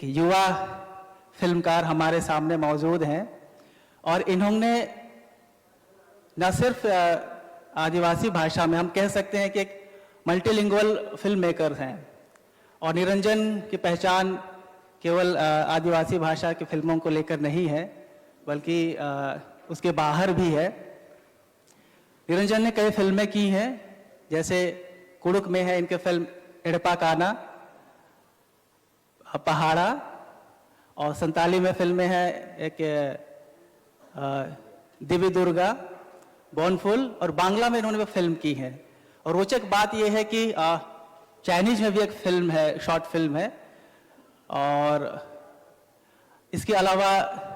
युवा फिल्मकार हमारे सामने मौजूद हैं और इन्होंने न सिर्फ आदिवासी भाषा में, हम कह सकते हैं कि एक मल्टीलिंगुअल फिल्म मेकर हैं और निरंजन की पहचान केवल आदिवासी भाषा की फिल्मों को लेकर नहीं है बल्कि उसके बाहर भी है। निरंजन ने कई फिल्में की हैं, जैसे कुड़ुक में है इनके फिल्म एड़पा काना, पहाड़ा, और संताली में फिल्में हैं एक दिव्य दुर्गा, बोनफुल, और बांग्ला में इन्होंने फिल्म की है। और रोचक बात यह है कि चाइनीज में भी एक फिल्म है, शॉर्ट फिल्म है। और इसके अलावा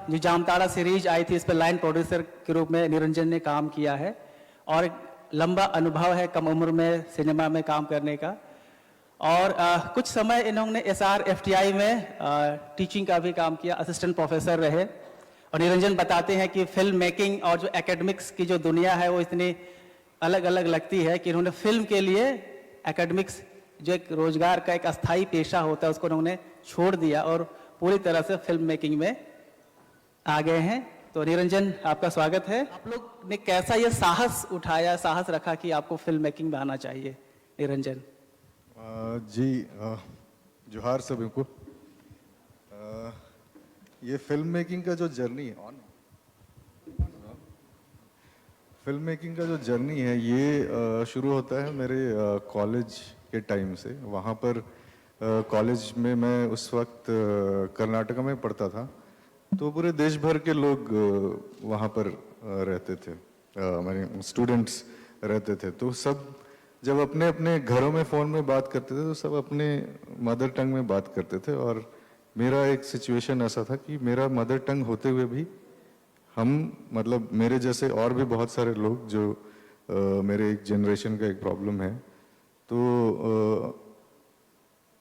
जो जामताड़ा सीरीज आई थी, इस पर लाइन प्रोड्यूसर के रूप में निरंजन ने काम किया है और एक लंबा अनुभव है कम उम्र में सिनेमा में काम करने का। और कुछ समय इन्होंने SRFTI में टीचिंग का भी काम किया, असिस्टेंट प्रोफेसर रहे। और निरंजन बताते हैं कि फिल्म मेकिंग और जो एकेडमिक्स की जो दुनिया है वो इतनी अलग अलग लगती है कि इन्होंने फिल्म के लिए एकेडमिक्स, जो एक रोजगार का एक अस्थाई पेशा होता है, उसको उन्होंने छोड़ दिया और पूरी तरह से फिल्म मेकिंग में आ गए हैं। तो निरंजन, आपका स्वागत है। आप लोग ने कैसा ये साहस उठाया, साहस रखा कि आपको फिल्म मेकिंग में आना चाहिए? निरंजन जी, जोहार सभी को। ये फिल्म मेकिंग का जो जर्नी है, फिल्म मेकिंग का जो जर्नी है ये शुरू होता है मेरे कॉलेज के टाइम से। वहाँ पर कॉलेज में मैं उस वक्त कर्नाटका में पढ़ता था, तो पूरे देश भर के लोग वहाँ पर रहते थे, हमारे स्टूडेंट्स रहते थे। तो सब जब अपने अपने घरों में फ़ोन में बात करते थे तो सब अपने मदर टंग में बात करते थे। और मेरा एक सिचुएशन ऐसा था कि मेरा मदर टंग होते हुए भी हम, मतलब मेरे जैसे और भी बहुत सारे लोग जो मेरे एक जनरेशन का एक प्रॉब्लम है, तो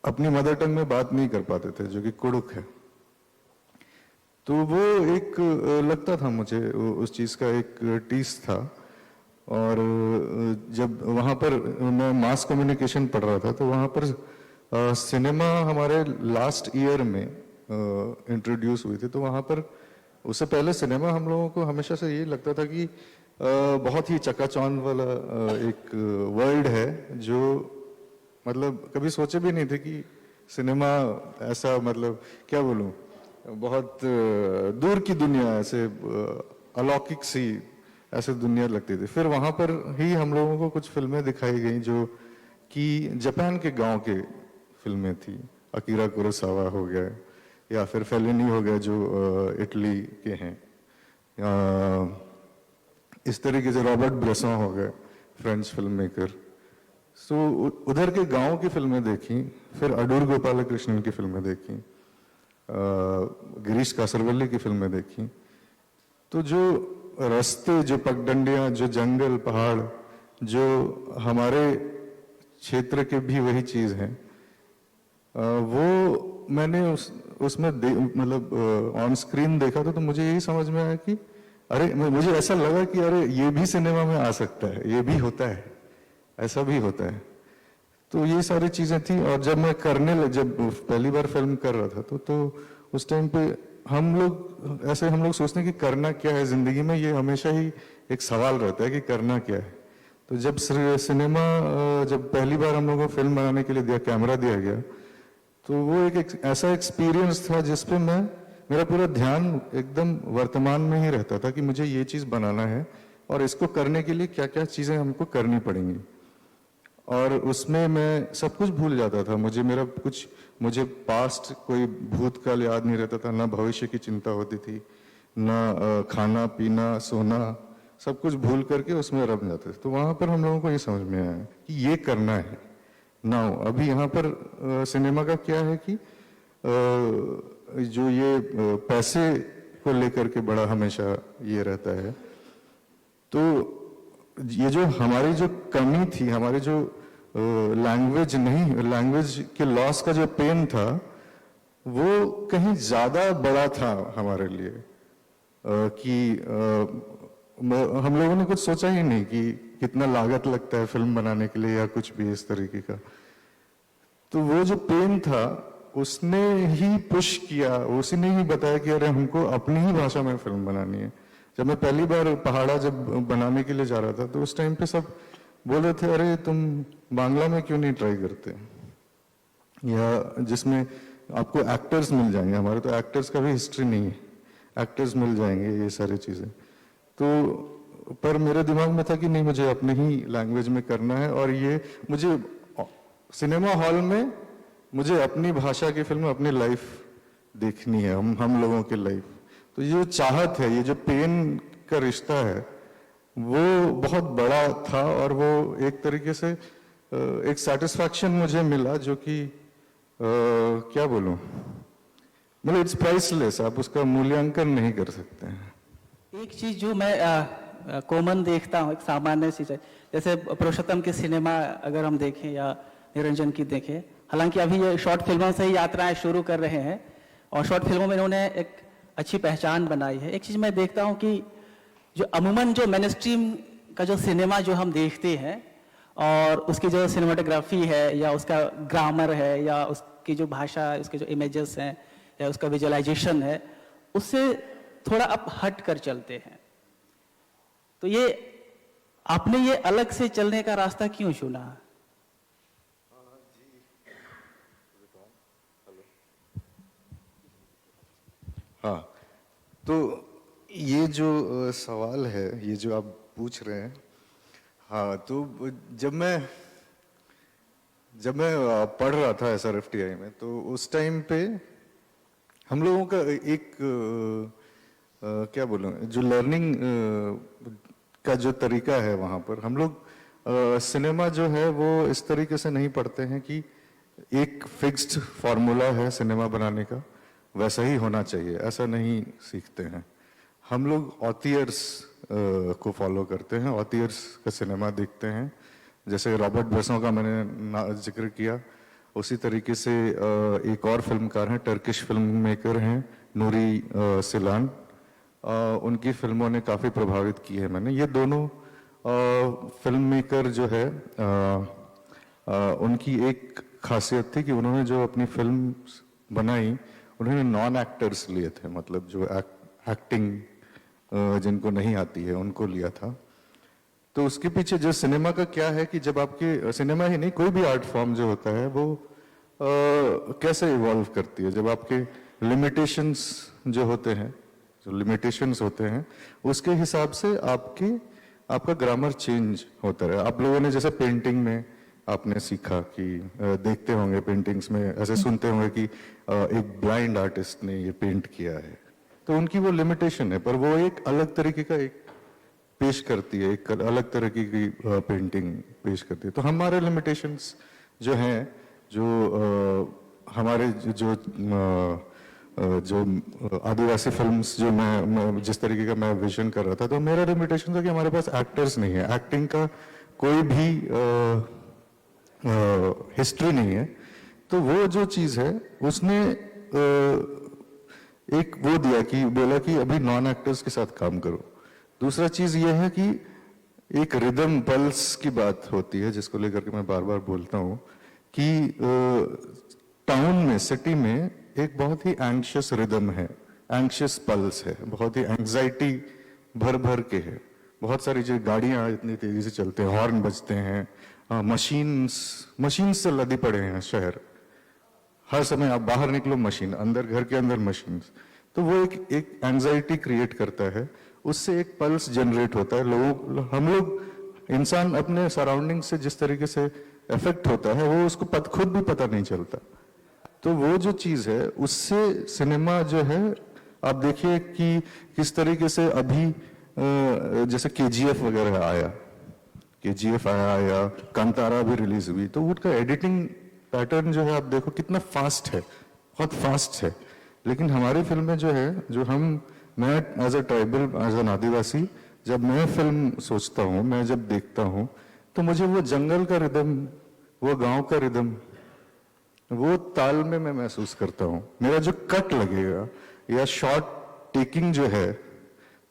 अपनी मदर टंग में बात नहीं कर पाते थे, जो कि कुड़ुक है। तो वो एक लगता था मुझे, उस चीज़ का एक टीस था। और जब वहाँ पर मैं मास कम्युनिकेशन पढ़ रहा था, तो वहाँ पर सिनेमा हमारे लास्ट ईयर में इंट्रोड्यूस हुई थी। तो वहाँ पर उससे पहले सिनेमा हम लोगों को हमेशा से ये लगता था कि बहुत ही चकाचौंध वाला एक वर्ल्ड है, जो मतलब कभी सोचे भी नहीं थे कि सिनेमा ऐसा, मतलब क्या बोलूँ, बहुत दूर की दुनिया, ऐसे अलौकिक सी ऐसे दुनिया लगती थी। फिर वहाँ पर ही हम लोगों को कुछ फिल्में दिखाई गई जो कि जापान के गांव के फिल्में थी। अकीरा कुरोसावा हो गया, या फिर फेलिनी हो गया जो इटली के हैं, इस तरीके से रॉबर्ट ब्रेसॉन हो गए, फ्रेंच फिल्म मेकर। सो उधर के गांव की फिल्में देखी, फिर अडूर गोपालकृष्णन की फिल्में देखी, गिरीश कासरवल्ली की फिल्में देखी। तो जो रास्ते, जो पगडंडियां, जो जंगल पहाड़, जो हमारे क्षेत्र के भी वही चीज है, वो मैंने उसमें मतलब ऑन स्क्रीन देखा तो मुझे यही समझ में आया कि अरे, मुझे ऐसा लगा कि अरे ये भी सिनेमा में आ सकता है, ये भी होता है, ऐसा भी होता है। तो ये सारी चीजें थी। और जब मैं जब पहली बार फिल्म कर रहा था तो उस टाइम पे हम लोग सोचते हैं कि करना क्या है जिंदगी में, ये हमेशा ही एक सवाल रहता है कि करना क्या है। तो जब सिनेमा, जब पहली बार हम लोगों को फिल्म बनाने के लिए कैमरा दिया गया, तो वो एक ऐसा एक्सपीरियंस था जिसपे मेरा पूरा ध्यान एकदम वर्तमान में ही रहता था कि मुझे ये चीज़ बनाना है और इसको करने के लिए क्या क्या चीज़ें हमको करनी पड़ेंगी। और उसमें मैं सब कुछ भूल जाता था। मुझे पास्ट, कोई भूतकाल याद नहीं रहता था, ना भविष्य की चिंता होती थी, ना खाना पीना सोना, सब कुछ भूल करके उसमें रम जाते थे। तो वहाँ पर हम लोगों को ये समझ में आया कि ये करना है ना। अभी यहाँ पर सिनेमा का क्या है कि जो ये पैसे को लेकर के बड़ा हमेशा ये रहता है। तो ये जो हमारी जो कमी थी, हमारी जो लैंग्वेज के लॉस का जो पेन था, वो कहीं ज्यादा बड़ा था हमारे लिए, कि हम लोगों ने कुछ सोचा ही नहीं कि कितना लागत लगता है फिल्म बनाने के लिए या कुछ भी इस तरीके का। तो वो जो पेन था उसने ही पुश किया, उसने ही बताया कि अरे हमको अपनी ही भाषा में फिल्म बनानी है। जब मैं पहली बार पहाड़ा जब बनाने के लिए जा रहा था तो उस टाइम पे सब बोल रहे थे अरे तुम बांग्ला में क्यों नहीं ट्राई करते, या जिसमें आपको एक्टर्स मिल जाएंगे। हमारे तो एक्टर्स का भी हिस्ट्री नहीं है, एक्टर्स मिल जाएंगे, ये सारी चीज़ें। तो पर मेरे दिमाग में था कि नहीं, मुझे अपने ही लैंग्वेज में करना है, और ये मुझे सिनेमा हॉल में मुझे अपनी भाषा की फिल्म, अपनी लाइफ देखनी है, हम लोगों की लाइफ। तो ये जो चाहत है, ये जो पेन का रिश्ता है, वो बहुत बड़ा था, और वो एक तरीके से एक सेटिस्फैक्शन मुझे मिला जो कि क्या बोलूं, मतलब इट्स प्राइसलेस, आप उसका मूल्यांकन नहीं कर सकते हैं। एक चीज जो मैं कॉमन देखता हूँ, एक सामान्य चीज है, जैसे पुरुषोत्तम की सिनेमा अगर हम देखें या निरंजन की देखें, हालांकि अभी ये शॉर्ट फिल्मों से ही यात्राएं शुरू कर रहे हैं और शॉर्ट फिल्मों में इन्होंने एक अच्छी पहचान बनाई है। एक चीज मैं देखता हूँ कि जो अमूमन जो मेनस्ट्रीम का जो सिनेमा जो हम देखते हैं और उसकी जो सिनेमाटोग्राफी है या उसका ग्रामर है या उसकी जो भाषा, उसके जो इमेजेस हैं या उसका विजुअलाइजेशन है, उससे थोड़ा आप हट कर चलते हैं। तो ये आपने ये अलग से चलने का रास्ता क्यों चुना? हाँ, तो ये जो सवाल है, ये जो आप पूछ रहे हैं, हाँ, तो जब मैं पढ़ रहा था SRFTI में, तो उस टाइम पे हम लोगों का एक क्या बोलूं, जो लर्निंग का जो तरीका है वहाँ पर, हम लोग सिनेमा जो है वो इस तरीके से नहीं पढ़ते हैं कि एक फिक्स्ड फार्मूला है सिनेमा बनाने का, वैसा ही होना चाहिए, ऐसा नहीं सीखते हैं। हम लोग ऑथियर्स को फॉलो करते हैं, ऑथियर्स का सिनेमा देखते हैं। जैसे रॉबर्ट ब्रेसो का मैंने जिक्र किया, उसी तरीके से एक और फिल्मकार हैं, टर्किश फिल्म मेकर हैं नूरी सिलान, उनकी फिल्मों ने काफ़ी प्रभावित की है मैंने। ये दोनों फिल्म मेकर जो है उनकी एक खासियत थी कि उन्होंने जो अपनी फिल्म बनाई, उन्होंने नॉन एक्टर्स लिए थे, मतलब जो एक्टिंग जिनको नहीं आती है उनको लिया था। तो उसके पीछे जो सिनेमा का क्या है कि जब आपके, सिनेमा ही नहीं, कोई भी आर्ट फॉर्म जो होता है वो कैसे इवॉल्व करती है, जब आपके लिमिटेशंस जो होते हैं, जो लिमिटेशंस होते हैं, उसके हिसाब से आपका ग्रामर चेंज होता है। आप लोगों ने जैसे पेंटिंग में आपने सीखा कि देखते होंगे पेंटिंग्स में, ऐसे सुनते होंगे कि एक ब्लाइंड आर्टिस्ट ने ये पेंट किया है, तो उनकी वो लिमिटेशन है, पर वो एक अलग तरीके का एक पेश करती है, एक अलग तरह की पेंटिंग पेश करती है। तो हमारे लिमिटेशंस जो हैं, जो हमारे जो आदिवासी फिल्म्स जो मैं जिस तरीके का मैं विजन कर रहा था, तो मेरा लिमिटेशन था कि हमारे पास एक्टर्स नहीं है, एक्टिंग का कोई भी हिस्ट्री नहीं है। तो वो जो चीज़ है उसने एक वो दिया कि बोला कि अभी नॉन एक्टर्स के साथ काम करो। दूसरा चीज ये है कि एक रिदम पल्स की बात होती है, जिसको लेकर के मैं बार बार बोलता हूँ कि टाउन में, सिटी में एक बहुत ही एंग्शियस रिदम है, एंग्शियस पल्स है, बहुत ही एंग्जाइटी भर भर के है। बहुत सारी जो गाड़ियां इतनी तेजी से चलते हैं, हॉर्न बजते हैं, मशीन्स से लदी पड़े हैं शहर, हर समय आप बाहर निकलो मशीन, अंदर घर के अंदर मशीन। तो वो एक एंजाइटी क्रिएट करता है, उससे एक पल्स जनरेट होता है। हम लोग इंसान अपने सराउंडिंग से जिस तरीके से इफेक्ट होता है, वो उसको खुद भी पता नहीं चलता। तो वो जो चीज है, उससे सिनेमा जो है, आप देखिए कि किस तरीके से अभी जैसे KGF वगैरह आया, KGF आया या कांतारा भी रिलीज हुई, तो उनका एडिटिंग पैटर्न जो है आप देखो कितना फास्ट है, बहुत फास्ट है। लेकिन हमारी फिल्में जो है, मैं as a tribal, as an Adivasi, जब मैं फिल्म सोचता हूँ, मैं जब देखता हूँ, तो मुझे वो जंगल का रिदम, वो गांव का रिदम, वो ताल में मैं महसूस करता हूँ। मेरा जो कट लगेगा या शॉट टेकिंग जो है,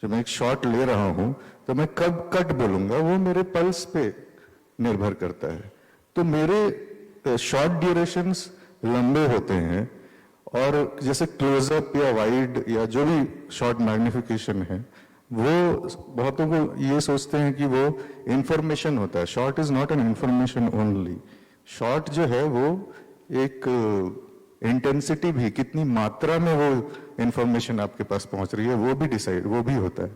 जो मैं एक शॉट ले रहा हूँ, तो मैं कब कट बोलूंगा, वो मेरे पल्स पे निर्भर करता है। तो मेरे शॉर्ट ड्यूरेशंस लंबे होते हैं, और जैसे क्लोजअप या वाइड या जो भी शॉर्ट मैग्निफिकेशन है, वो बहुतों को ये सोचते हैं कि वो इंफॉर्मेशन होता है। Short is not an information only. Short जो है वो एक इंटेंसिटी भी, कितनी मात्रा में वो इंफॉर्मेशन आपके पास पहुंच रही है, वो भी होता है।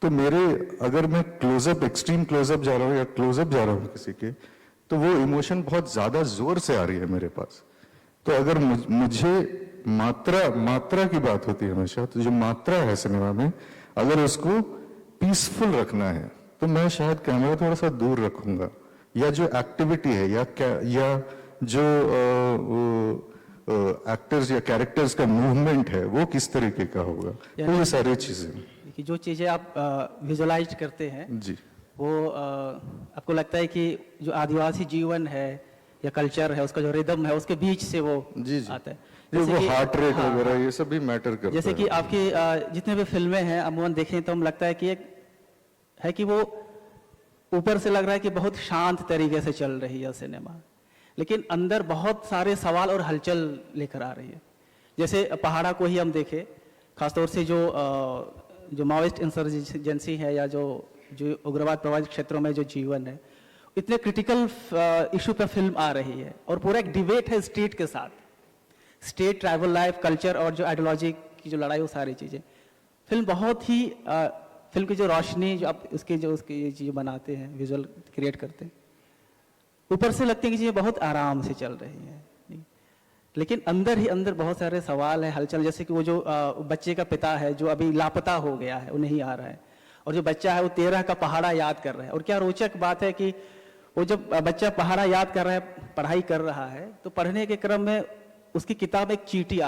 तो मेरे, अगर मैं क्लोजअप, एक्सट्रीम क्लोजअप जा रहा हूँ या क्लोजअप जा रहा हूँ किसी के, तो वो इमोशन बहुत ज्यादा जोर से आ रही है मेरे पास। तो अगर मुझे मात्रा की बात होती है हमेशा, तो जो मात्रा है सिनेमा में, अगर उसको पीसफुल रखना है तो मैं शायद कैमरा थोड़ा सा दूर रखूंगा, या जो एक्टिविटी है या जो एक्टर्स या कैरेक्टर्स का मूवमेंट है वो किस तरीके का होगा, तो ये सारी चीजें कि जो चीज़ें आप विजुलाइज करते हैं जी। वो आपको लगता है कि जो आदिवासी जीवन है या कल्चर है, उसका जो रिदम है, उसके बीच से वो जी जी आता है। ये वो हार्ट रेट हाँ, वगैरह ये सब भी मैटर करता है। जैसे कि आपकी जितने भी फिल्में हैं अमूमन देखें तो हम लगता है कि एक है कि वो ऊपर से लग रहा है कि बहुत शांत तरीके से चल रही है सिनेमा, लेकिन अंदर बहुत सारे सवाल और हलचल लेकर आ रही है। जैसे पहाड़ा को ही हम देखें, खासतौर से जो माओइस्ट इंसर्जेंसी है या जो उग्रवाद प्रभावित क्षेत्रों में जो जीवन है, इतने क्रिटिकल इशू पर फिल्म आ रही है और पूरा एक डिबेट है स्टेट के साथ, स्टेट, ट्राइबल लाइफ, कल्चर और जो आइडियोलॉजी की जो लड़ाई, वो सारी चीज़ें। फिल्म बहुत ही फिल्म की जो रोशनी, जो आप उसकी ये चीज़ें बनाते हैं, विजुअल क्रिएट करते हैं, ऊपर से लगती है कि चीज़ें बहुत आराम से चल रही हैं, लेकिन अंदर ही अंदर बहुत सारे सवाल है, हलचल। जैसे कि वो जो बच्चे का पिता है जो अभी लापता हो गया है, वो नहीं आ रहा है, और जो बच्चा है वो 13 का पहाड़ा याद कर रहा है। और क्या रोचक बात है कि वो जब बच्चा पहाड़ा याद कर रहा है, पढ़ाई कर रहा है, तो पढ़ने के क्रम में उसकी किताब एक चींटी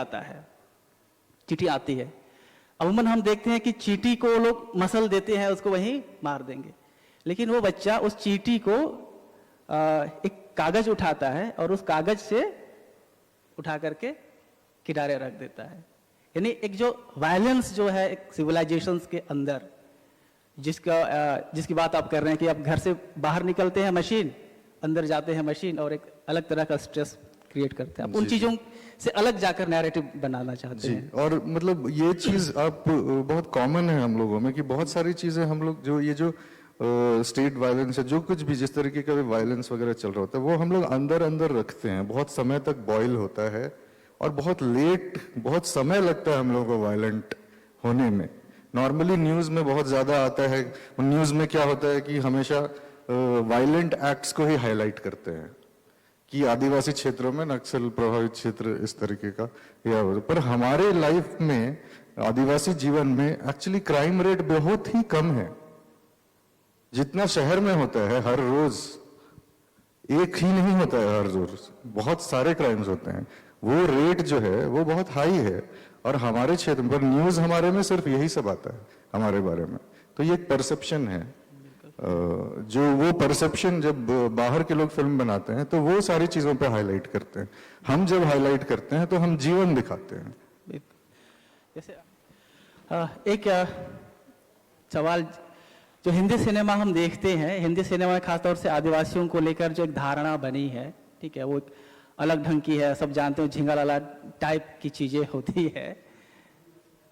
आती है। अमूमन हम देखते हैं कि चींटी को लोग मसल देते हैं, उसको वहीं मार देंगे, लेकिन वो बच्चा उस चींटी को एक कागज उठाता है और उस कागज से उठा करके किनारे रख देता है। यानी एक जो वायलेंस जो है एक सिविलाइजेशंस के अंदर, जिसकी बात आप कर रहे हैं कि आप घर से बाहर निकलते हैं मशीन, अंदर जाते हैं मशीन, और एक अलग तरह का स्ट्रेस क्रिएट करते हैं। आप उन चीजों से अलग जाकर नैरेटिव बनाना चाहते हैं। और मतलब ये चीज आप बहुत कॉमन है हम लोगों में कि बहुत सारी चीजें हम लोग जो स्टेट वायलेंस है, जो कुछ भी जिस तरीके का भी वायलेंस वगैरह चल रहा होता है, वो हम लोग अंदर अंदर रखते हैं, बहुत समय तक बॉयल होता है और बहुत समय लगता है हम लोगों को वायलेंट होने में। नॉर्मली न्यूज में बहुत ज्यादा आता है, न्यूज में क्या होता है कि हमेशा वायलेंट एक्ट्स को ही हाईलाइट करते हैं कि आदिवासी क्षेत्रों में, नक्सल प्रभावित क्षेत्र इस तरीके का, या पर हमारे लाइफ में, आदिवासी जीवन में एक्चुअली क्राइम रेट बहुत ही कम है। जितना शहर में होता है हर रोज, एक ही नहीं होता है हर रोज, बहुत सारे क्राइम्स होते हैं, वो रेट जो है वो बहुत हाई है। और हमारे क्षेत्र पर न्यूज हमारे में सिर्फ यही सब आता है हमारे बारे में। तो ये एक परसेप्शन है, जो वो परसेप्शन जब बाहर के लोग फिल्म बनाते हैं तो वो सारी चीजों पे हाईलाइट करते हैं। हम जब हाईलाइट करते हैं तो हम जीवन दिखाते हैं। जैसे एक सवाल, जो हिंदी सिनेमा हम देखते हैं, हिंदी सिनेमा में खासतौर से आदिवासियों को लेकर जो एक धारणा बनी है, ठीक है, वो एक अलग ढंग की है, सब जानते हो, झिंगा लाला टाइप की चीजें होती है।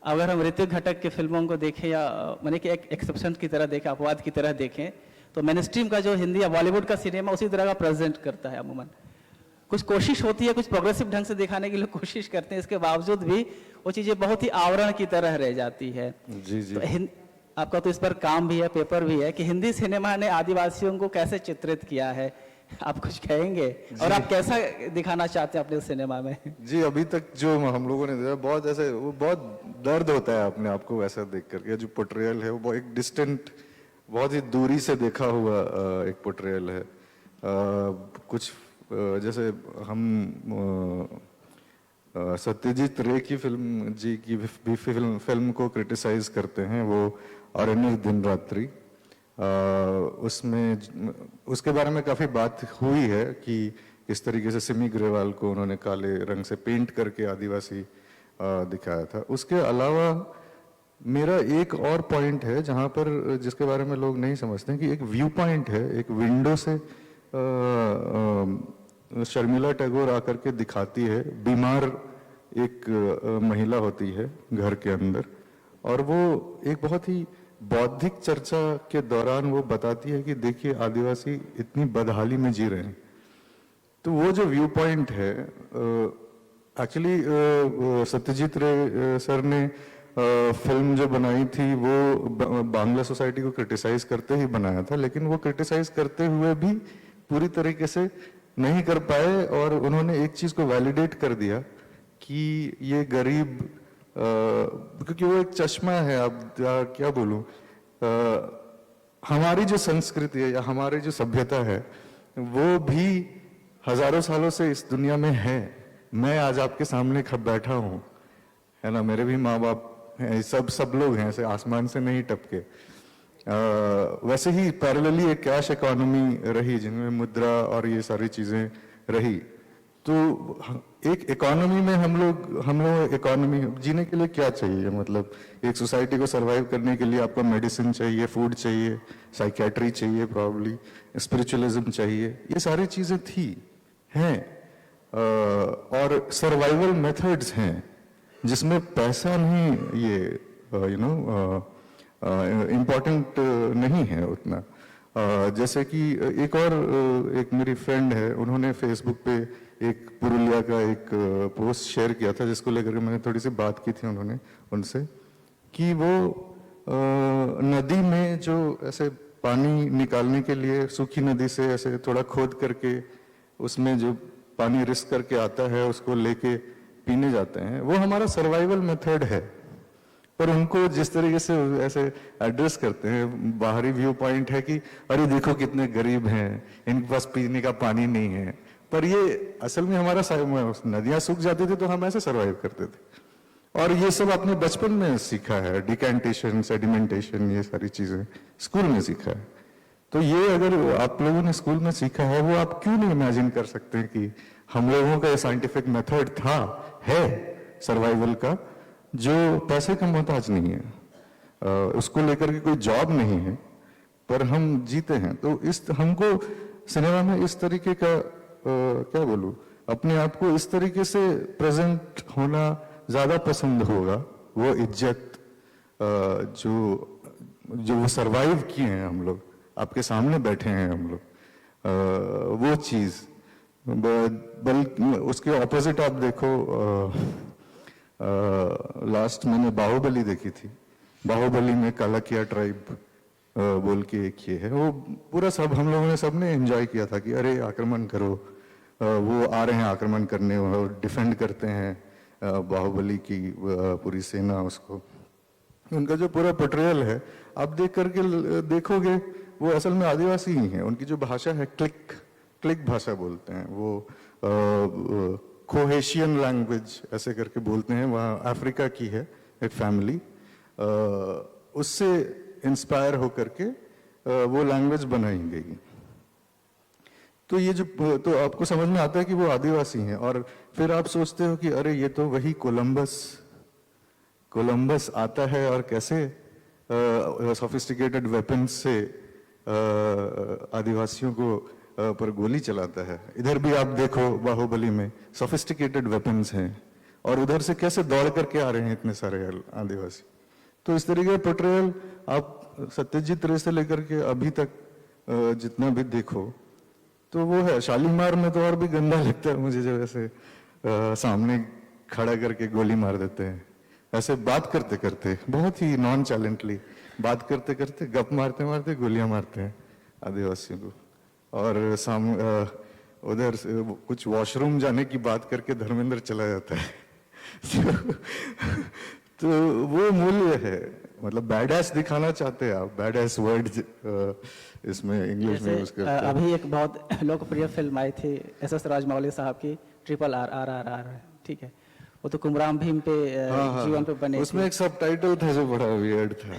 अगर हम ऋतिक घटक के फिल्मों को देखें या माने कि एक एक्सेप्शन की तरह देखें, अपवाद की तरह देखें, तो मेन स्ट्रीम का जो हिंदी या बॉलीवुड का सिनेमा उसी तरह का प्रेजेंट करता है। अमूमन कुछ कोशिश होती है, कुछ प्रोग्रेसिव ढंग से दिखाने की लोग कोशिश करते हैं, इसके बावजूद भी वो चीजें बहुत ही आवरण की तरह रह जाती है। जी जी। तो आपका तो इस पर काम भी है, पेपर भी है, कि हिंदी सिनेमा ने आदिवासियों को कैसे चित्रित किया है, आप कुछ कहेंगे? और आप कैसा दिखाना चाहते हैं अपने सिनेमा में? जी, अभी तक जो हम लोगों ने देखा, बहुत ऐसे, वो बहुत दर्द होता है अपने आप को वैसा देख करके। जो पोर्ट्रेयल है वो एक डिस्टेंट, बहुत ही दूरी से देखा हुआ एक पोर्ट्रेयल है। कुछ जैसे हम सत्यजीत रे की फिल्म जी की भी फिल्म को क्रिटिसाइज करते हैं, वो अरण्य दिन रात्रि। उसमें उसके बारे में काफी बात हुई है कि इस तरीके से सिमी ग्रेवाल को उन्होंने काले रंग से पेंट करके आदिवासी दिखाया था। उसके अलावा मेरा एक और पॉइंट है जहां पर, जिसके बारे में लोग नहीं समझते हैं, कि एक व्यू पॉइंट है, एक विंडो से शर्मिला टैगोर आकर के दिखाती है बीमार एक महिला होती है घर के अंदर, और वो एक बहुत ही बौद्धिक चर्चा के दौरान वो बताती है कि देखिए आदिवासी इतनी बदहाली में जी रहे हैं। तो वो जो व्यू पॉइंट है, एक्चुअली सत्यजीत रे सर ने फिल्म जो बनाई थी वो बांग्ला सोसाइटी को क्रिटिसाइज करते ही बनाया था, लेकिन वो क्रिटिसाइज करते हुए भी पूरी तरीके से नहीं कर पाए, और उन्होंने एक चीज को वैलिडेट कर दिया कि ये गरीब, क्योंकि वो एक चश्मा है, आप क्या बोलूं, हमारी जो संस्कृति है या हमारी जो सभ्यता है वो भी हजारों सालों से इस दुनिया में है। मैं आज आपके सामने बैठा हूं, है ना, मेरे भी माँ बाप हैं, सब लोग हैं, ऐसे आसमान से नहीं टपके। वैसे ही पैरेलली एक कैश इकोनॉमी रही जिनमें मुद्रा और ये सारी चीजें रही। तो एक इकोनॉमी में हम लोग इकोनॉमी जीने के लिए क्या चाहिए, मतलब एक सोसाइटी को सरवाइव करने के लिए आपको मेडिसिन चाहिए, फूड चाहिए, साइकेट्री चाहिए, प्रॉब्ली स्पिरिचुअलिज्म चाहिए, ये सारी चीजें थी, हैं, और सर्वाइवल मेथड्स हैं जिसमें पैसा नहीं, ये इम्पोर्टेंट नहीं है उतना। जैसे कि एक मेरी फ्रेंड है, उन्होंने फेसबुक पे एक पुरुलिया का एक पोस्ट शेयर किया था जिसको लेकर के मैंने थोड़ी सी बात की थी उनसे कि वो नदी में जो ऐसे पानी निकालने के लिए सूखी नदी से ऐसे थोड़ा खोद करके उसमें जो पानी रिस्क करके आता है उसको लेके पीने जाते हैं, वो हमारा सर्वाइवल मेथड है। पर उनको जिस तरीके से ऐसे एड्रेस करते हैं, बाहरी व्यू पॉइंट है कि अरे देखो कितने गरीब हैं, इनके पास पीने का पानी नहीं है, पर ये असल में हमारा नदियां सूख जाती थी तो हम ऐसे सरवाइव करते थे। और ये सब आपने बचपन में सीखा है, डिकेंटेशन, सेडिमेंटेशन, ये सारी चीजें स्कूल में सीखा है। तो ये अगर आप लोगों ने स्कूल में सीखा है, वो आप क्यों नहीं इमेजिन कर सकते कि हम लोगों का साइंटिफिक मेथड है सर्वाइवल का, जो पैसे का मोहताज नहीं है, उसको लेकर के कोई जॉब नहीं है, पर हम जीते हैं। तो हमको सिनेमा में इस तरीके का क्या बोलूं, अपने आप को इस तरीके से प्रेजेंट होना ज्यादा पसंद होगा। वो इज्जत जो वो सरवाइव किए हैं, हम लोग आपके सामने बैठे हैं, हम लोग वो चीज, बल्कि उसके ऑपोजिट आप देखो, लास्ट मैंने बाहुबली देखी थी। बाहुबली में कालाकिया ट्राइब बोल के एक ये है, वो पूरा सब हम लोगों ने सबने एंजॉय किया था कि अरे आक्रमण करो, वो आ रहे हैं आक्रमण करने, वो डिफेंड करते हैं बाहुबली की पूरी सेना उसको। उनका जो पूरा पोर्ट्रेयल है आप देख करके देखोगे, वो असल में आदिवासी ही हैं। उनकी जो भाषा है क्लिक भाषा बोलते हैं, वो कोहेशियन लैंग्वेज ऐसे करके बोलते हैं। वहाँ अफ्रीका की है एक फैमिली, उससे इंस्पायर होकर के वो लैंग्वेज बनाई गई। तो ये जो तो आपको समझ में आता है कि वो आदिवासी हैं। और फिर आप सोचते हो कि अरे ये तो वही कोलंबस आता है और कैसे सोफिस्टिकेटेड वेपन्स से आदिवासियों को पर गोली चलाता है। इधर भी आप देखो बाहुबली में सोफिस्टिकेटेड वेपन्स हैं, और उधर से कैसे दौड़ करके आ रहे हैं इतने सारे आदिवासी। तो इस तरीके का पोर्ट्रेयल आप सत्यजीत रे से लेकर के अभी तक जितना भी देखो तो वो है। शालीमार में तो और भी गंदा लगता है मुझे, जब ऐसे सामने खड़ा करके गोली मार देते हैं, ऐसे बात करते करते, बहुत ही नॉन चैलेंटली बात करते करते, गप मारते मारते गोलियां मारते हैं आदिवासियों को। और उधर कुछ वॉशरूम जाने की बात करके धर्मेंद्र चला जाता है। तो वो मूल्य है, मतलब बैडएस दिखाना चाहते हैं आप, बैडएस वर्ड इसमें इंग्लिश में यूज करते हैं। अभी एक बहुत लोकप्रिय फिल्म आई थी एस.एस. राजमौली साहब की, RRR, ठीक है, वो तो कुमराम भीम पे जीवन पे बने। उसमें एक सबटाइटल था जो बड़ा वियर्ड था,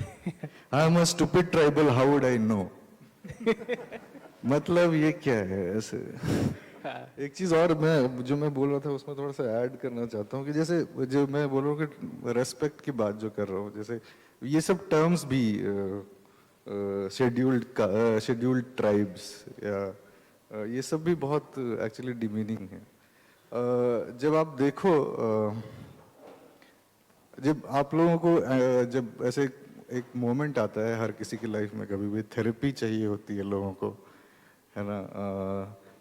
I am a stupid tribal, how would I know. मतलब ये क्या है ऐसे। एक चीज और जो मैं बोल रहा था उसमें थोड़ा सा ऐड करना चाहता हूँ कि जैसे जो मैं बोल रहा हूँ कि रेस्पेक्ट की बात जो कर रहा हूँ, जैसे ये सब टर्म्स भी शेड्यूल्ड ट्राइब्स या ये सब भी बहुत एक्चुअली डिमीनिंग है। जब आप देखो जब आप लोगों को जब ऐसे एक मोमेंट आता है हर किसी की लाइफ में, कभी भी थेरेपी चाहिए होती है लोगों को, है ना,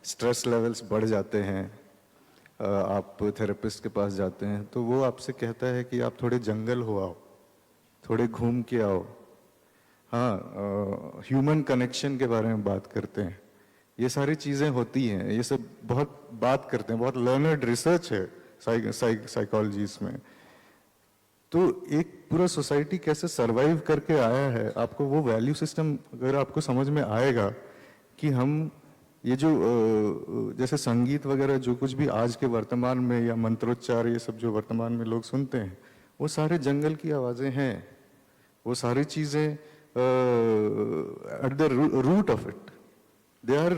स्ट्रेस लेवल्स बढ़ जाते हैं, आप थेरेपिस्ट के पास जाते हैं तो वो आपसे कहता है कि आप थोड़े जंगल हो आओ, थोड़े घूम के आओ, हाँ, ह्यूमन कनेक्शन के बारे में बात करते हैं, ये सारी चीज़ें होती हैं, ये सब बहुत बात करते हैं, बहुत लर्नर्ड रिसर्च है साइकोलॉजी में। तो एक पूरा सोसाइटी कैसे सरवाइव करके आया है, आपको वो वैल्यू सिस्टम अगर आपको समझ में आएगा कि हम ये जो जैसे संगीत वगैरह जो कुछ भी आज के वर्तमान में या मंत्रोच्चार ये सब जो वर्तमान में लोग सुनते हैं वो सारे जंगल की आवाज़ें हैं, वो सारी चीज़ें at the root of it they are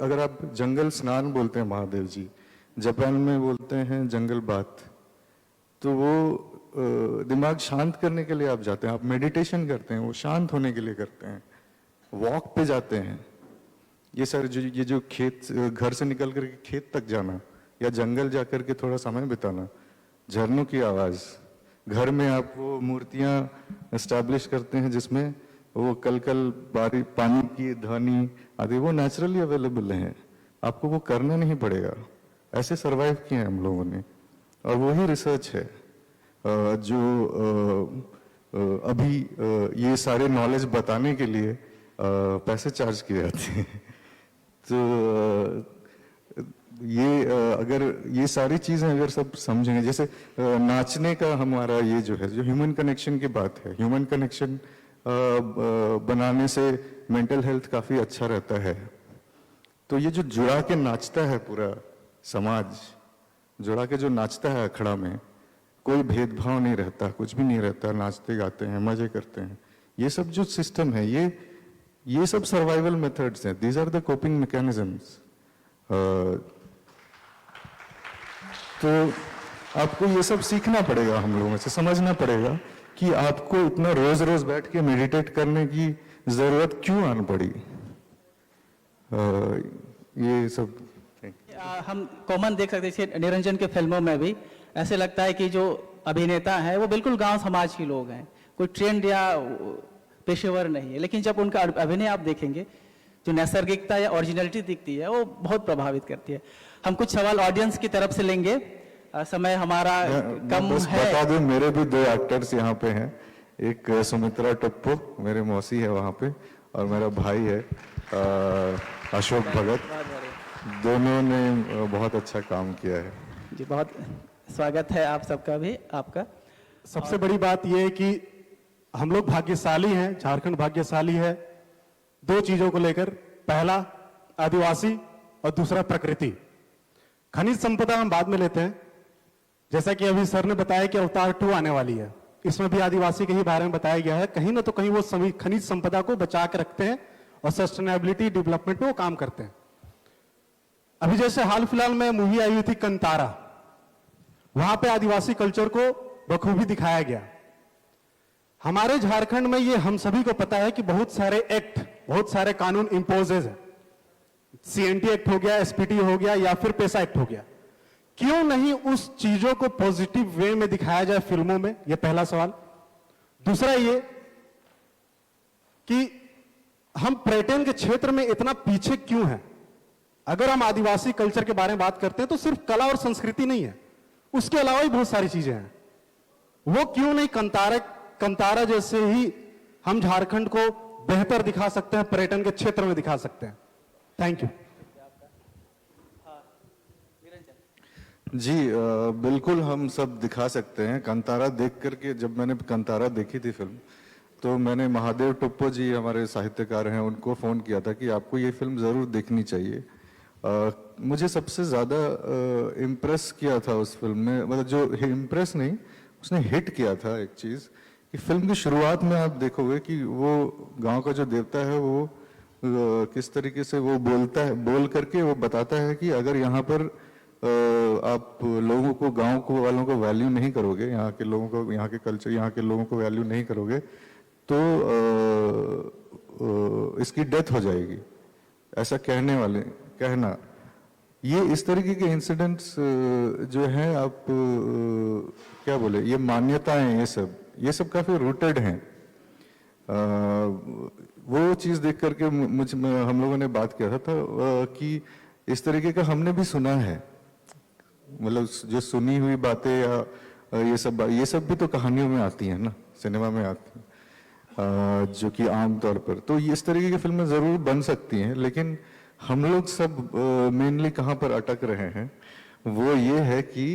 अगर आप जंगल स्नान बोलते हैं महादेव जी, जापान में बोलते हैं जंगल बात, तो वो दिमाग शांत करने के लिए आप जाते हैं, आप मेडिटेशन करते हैं, वो शांत होने के लिए करते हैं, वॉक पे जाते हैं, ये जो खेत घर से निकल करके खेत तक जाना या जंगल जाकर के थोड़ा समय बिताना, झरनों की आवाज़, घर में आप वो मूर्तियाँ एस्टैब्लिश करते हैं जिसमें वो कल बारी पानी की ध्वनि आदि वो नेचुरली अवेलेबल हैं, आपको वो करना नहीं पड़ेगा, ऐसे सरवाइव किए हैं हम लोगों ने। और वही रिसर्च है जो अभी ये सारे नॉलेज बताने के लिए पैसे चार्ज किए जाते हैं। तो ये अगर ये सारी चीज़ें अगर सब समझेंगे, जैसे नाचने का हमारा ये जो है, जो ह्यूमन कनेक्शन की बात है, ह्यूमन कनेक्शन बनाने से मेंटल हेल्थ काफ़ी अच्छा रहता है। तो ये जो जुड़ा के नाचता है पूरा समाज, जुड़ा के जो नाचता है अखड़ा में, कोई भेदभाव नहीं रहता, कुछ भी नहीं रहता, नाचते गाते हैं, मजे करते हैं, ये सब जो सिस्टम है ये सब सर्वाइवल मेथड्स हैं, these are the coping mechanisms. तो आपको ये सब सीखना पड़ेगा, हम लोगों से समझना पड़ेगा कि आपको इतना रोज रोज बैठ के मेडिटेट करने की जरूरत क्यों आन पड़ी। ये सब हम कॉमन देख सकते हैं निरंजन के फिल्मों में भी ऐसे लगता है कि जो अभिनेता हैं वो बिल्कुल गांव समाज के लोग हैं, कोई ट्रेंड या पेशेवर नहीं है, लेकिन जब उनका अभिनय आप देखेंगे जो नैसर्गिकता या ओरिजिनलिटी दिखती है वो बहुत प्रभावित करती है। हम कुछ सवाल ऑडियंस की तरफ से लेंगे, समय हमारा कम बस है। बता दूं, मेरे भी 2 एक्टर्स यहाँ पे हैं, एक सुमित्रा टप्पो मेरे मौसी है वहाँ पे, और मेरा भाई है अशोक भगत, दोनों ने बहुत अच्छा काम किया है। जी बहुत स्वागत है आप सबका भी। आपका सबसे बड़ी बात यह है कि हम लोग भाग्यशाली हैं, झारखंड भाग्यशाली है 2 चीजों को लेकर, पहला आदिवासी और दूसरा प्रकृति। खनिज संपदा हम बाद में लेते हैं, जैसा कि अभी सर ने बताया कि अवतार 2 आने वाली है, इसमें भी आदिवासी के ही बारे में बताया गया है। कहीं ना तो कहीं वो सभी खनिज संपदा को बचा के रखते हैं और सस्टेनेबिलिटी डेवलपमेंट पे वो काम करते हैं। अभी जैसे हाल फिलहाल में मूवी आई हुई थी कंतारा, वहां पे आदिवासी कल्चर को बखूबी दिखाया गया। हमारे झारखंड में ये हम सभी को पता है कि बहुत सारे एक्ट, बहुत सारे कानून इंपोजेज है, सीएनटी एक्ट हो गया, एसपीटी हो गया या फिर पेशा एक्ट हो गया। क्यों नहीं उस चीजों को पॉजिटिव वे में दिखाया जाए फिल्मों में, यह पहला सवाल। दूसरा ये कि हम पर्यटन के क्षेत्र में इतना पीछे क्यों हैं। अगर हम आदिवासी कल्चर के बारे में बात करते हैं तो सिर्फ कला और संस्कृति नहीं है, उसके अलावा भी बहुत सारी चीजें हैं। वो क्यों नहीं कंतारा जैसे ही हम झारखंड को बेहतर दिखा सकते हैं, पर्यटन के क्षेत्र में दिखा सकते हैं। थैंक यू जी। बिल्कुल हम सब दिखा सकते हैं। कंतारा देख करके, जब मैंने कंतारा देखी थी फिल्म, तो मैंने महादेव टुप्पो जी हमारे साहित्यकार हैं, उनको फ़ोन किया था कि आपको ये फिल्म ज़रूर देखनी चाहिए। मुझे सबसे ज़्यादा इम्प्रेस किया था उस फिल्म में, मतलब जो इम्प्रेस नहीं, उसने हिट किया था एक चीज़ कि फिल्म की शुरुआत में आप देखोगे कि वो गांव का जो देवता है वो किस तरीके से वो बोलता है, बोल करके वो बताता है कि अगर यहाँ पर आप लोगों को, गांव को वालों को वैल्यू नहीं करोगे, यहाँ के लोगों को, यहाँ के कल्चर, यहाँ के लोगों को वैल्यू नहीं करोगे तो इसकी डेथ हो जाएगी, ऐसा कहना। ये इस तरीके के इंसिडेंट्स जो हैं, आप क्या बोले, ये मान्यताएं, ये सब काफी रूटेड हैं। वो चीज देख करके हम लोगों ने बात किया था कि इस तरीके का हमने भी सुना है, मतलब जो सुनी हुई बातें या ये सब भी तो कहानियों में आती हैं ना, सिनेमा में आती हैं, जो कि आम तौर पर तो इस तरीके की फिल्में जरूर बन सकती हैं, लेकिन हम लोग सब मेनली कहाँ पर अटक रहे हैं वो ये है कि